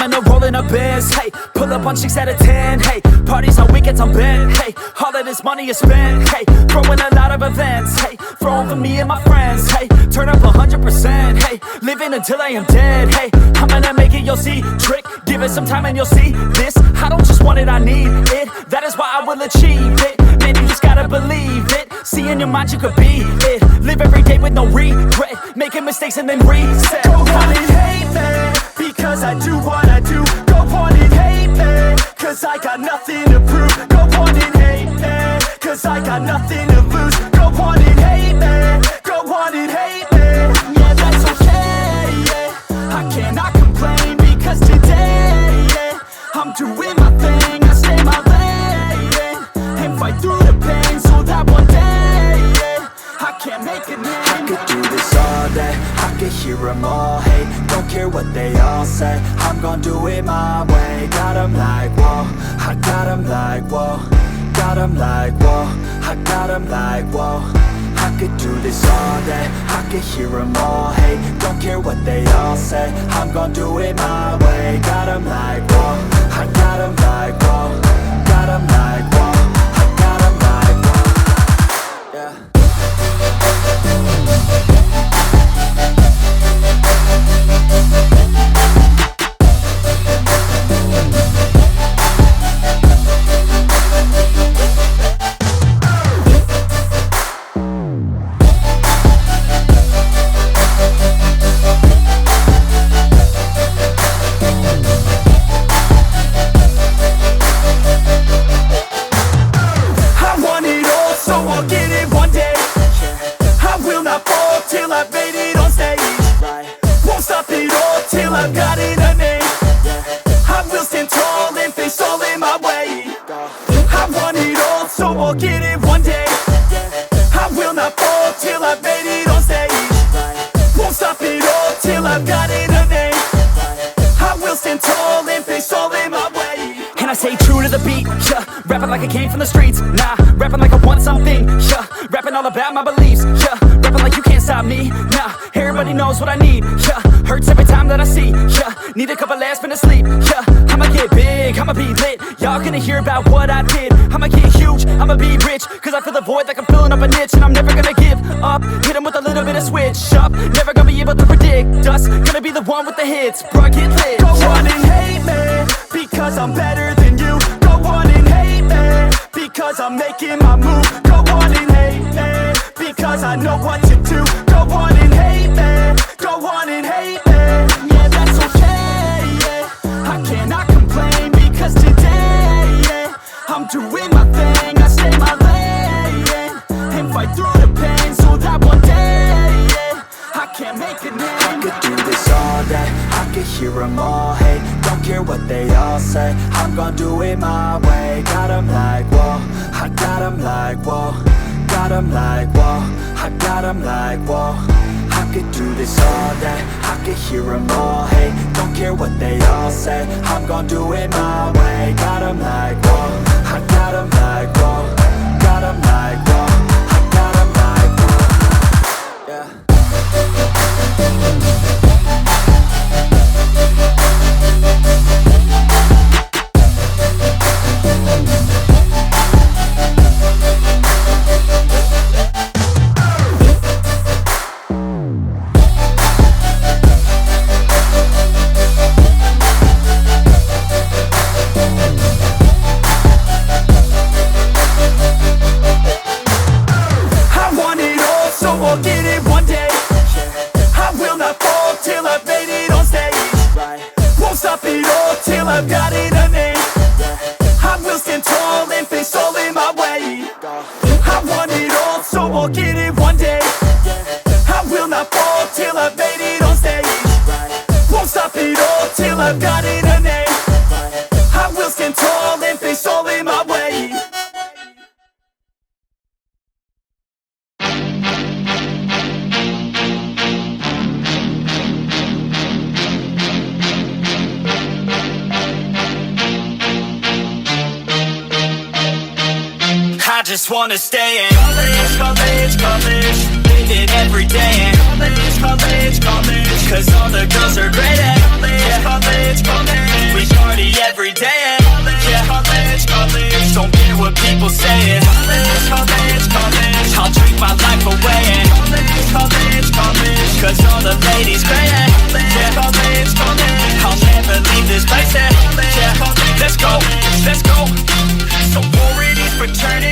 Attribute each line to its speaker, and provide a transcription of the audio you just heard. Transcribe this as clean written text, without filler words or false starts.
Speaker 1: I'm in a rollin' a biz, hey. Pull up on 6 out of 10, hey. Parties on weekends I'm bent, hey. All of this money is spent, hey. Throwing a lot of events, hey. Throwing for me and my friends, hey. Turn up 100%, hey. Living until I am dead, hey. I'm gonna make it, you'll see. Trick, give it some time and you'll see. This, I don't just want it, I need it. That is why I will achieve it. Man, you just gotta believe it. See in your mind you could be it. Live every day with no regret. Making mistakes and then reset.
Speaker 2: Go on and hate me, because I do what I do. Go on and hate me, cause I got nothing to prove. Go on and hate me, cause I got nothing to lose. Go on and hate me, go on and hate me. Yeah, that's okay, yeah. I cannot complain, because today, yeah, I'm doing my thing, I stay my lane, and fight through the pain, so that one day, yeah, I can make a name.
Speaker 3: I could do this all day, I could hear them all hate. Don't care what they all say, I'm gon' do it my way. Got 'em like, whoa, I got 'em like, whoa. Got 'em like, whoa, I got 'em like, whoa. I could do this all day, I could hear them all hate. Don't care what they all say, I'm gon' do it my way. Got 'em like, whoa, I got 'em like, whoa. Got 'em like, whoa, I got 'em like, whoa. Yeah.
Speaker 2: Till I've got it a name, I will stand tall and face all in my way. I want it all, so I'll get it one day. I will not fall till I've made it on stage. Won't stop it all till I've got it a name. I will stand tall and face all in my way.
Speaker 1: And I stay true to the beat, yeah. Rapping like I came from the streets, nah. Rapping like I want something, yeah. Rapping all about my beliefs, yeah. Rapping like you can't stop me, nah. Everybody knows what I need, yeah. Hurts every time that I see, yeah. Need a couple last minutes sleep, yeah. I'ma get big, I'ma be lit. Y'all gonna hear about what I did. I'ma get huge, I'ma be rich. Cause I feel the void like I'm filling up a niche. And I'm never gonna give up. Hit 'em with a little bit of switch up. Never gonna be able to predict us. Gonna be the one with the hits, bro, get lit.
Speaker 2: Go on and hate me, because I'm better than you. Go on and hate me, because I'm making my move. Go on and hate me, because I know what to do. Go on and hate me, go on and hate me. Yeah, that's okay, yeah. I cannot complain, because today, yeah, I'm doing my thing, I stay my lane, and fight through the pain, so that one day, yeah, I can make a name.
Speaker 3: I could do this all day, I could hear them all hate. Don't care what they all say, I'm gon' do it my way. Got 'em like, whoa, I got 'em like, whoa. Got 'em like, whoa, I got 'em like, whoa. I could do this all day, I could hear them all hate. Don't care what they all say, I'm gon' do it my way. Got 'em like, whoa, I got 'em like, whoa. Got 'em like, whoa, I got 'em like, whoa. Yeah.
Speaker 2: I've got it a name. I will stand tall and face all in my way. I want it all, so I'll get it one day. I will not fall till I've made it on stage. Won't stop it all till I've got it a name. I will stand tall and face all in my way.
Speaker 1: I just wanna stay in college, college, college, living every day in college, college, college, cause all the girls are great at college, college, college.
Speaker 2: turn it